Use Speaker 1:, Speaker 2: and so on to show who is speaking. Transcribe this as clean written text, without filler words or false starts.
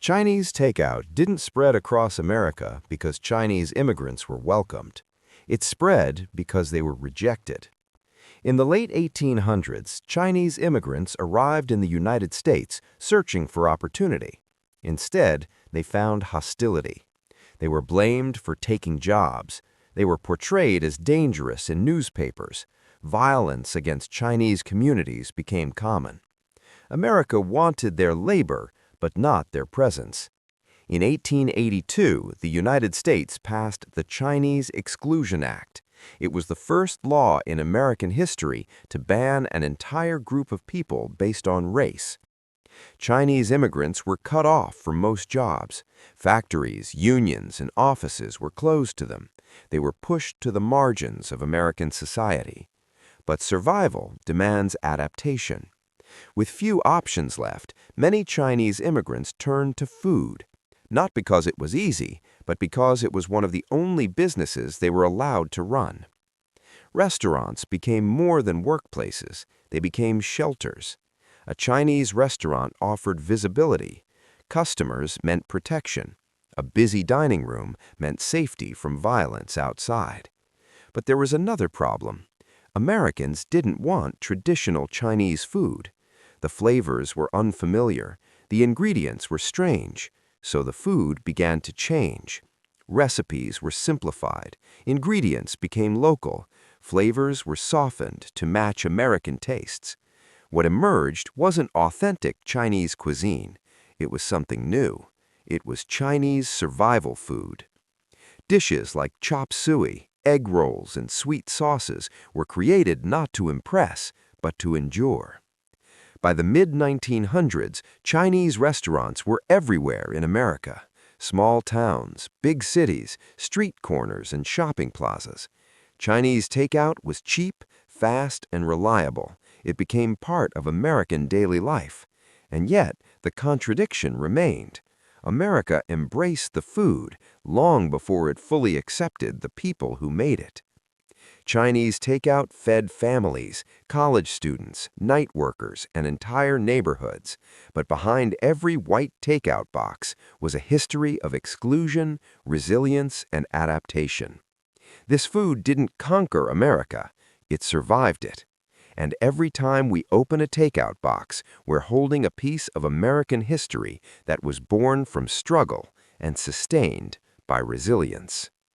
Speaker 1: Chinese takeout didn't spread across America because Chinese immigrants were welcomed. It spread because they were rejected. In the late 1800s, Chinese immigrants arrived in the United States searching for opportunity. Instead, they found hostility. They were blamed for taking jobs. They were portrayed as dangerous in newspapers. Violence against Chinese communities became common. America wanted their labor, but not their presence. In 1882, the United States passed the Chinese Exclusion Act. It was the first law in American history to ban an entire group of people based on race. Chinese immigrants were cut off from most jobs. Factories, unions, and offices were closed to them. They were pushed to the margins of American society. But survival demands adaptation. With few options left, many Chinese immigrants turned to food, not because it was easy, but because it was one of the only businesses they were allowed to run. Restaurants became more than workplaces. They became shelters. A Chinese restaurant offered visibility. Customers meant protection. A busy dining room meant safety from violence outside. But there was another problem. Americans didn't want traditional Chinese food. The flavors were unfamiliar. The ingredients were strange. So the food began to change. Recipes were simplified. Ingredients became local. Flavors were softened to match American tastes. What emerged wasn't authentic Chinese cuisine. It was something new. It was Chinese survival food. Dishes like chop suey, egg rolls, and sweet sauces were created not to impress, but to endure. By the mid-1900s, Chinese restaurants were everywhere in America. Small towns, big cities, street corners, and shopping plazas. Chinese takeout was cheap, fast, and reliable. It became part of American daily life. And yet, the contradiction remained. America embraced the food long before it fully accepted the people who made it. Chinese takeout fed families, college students, night workers, and entire neighborhoods. But behind every white takeout box was a history of exclusion, resilience, and adaptation. This food didn't conquer America, it survived it. And every time we open a takeout box, we're holding a piece of American history that was born from struggle and sustained by resilience.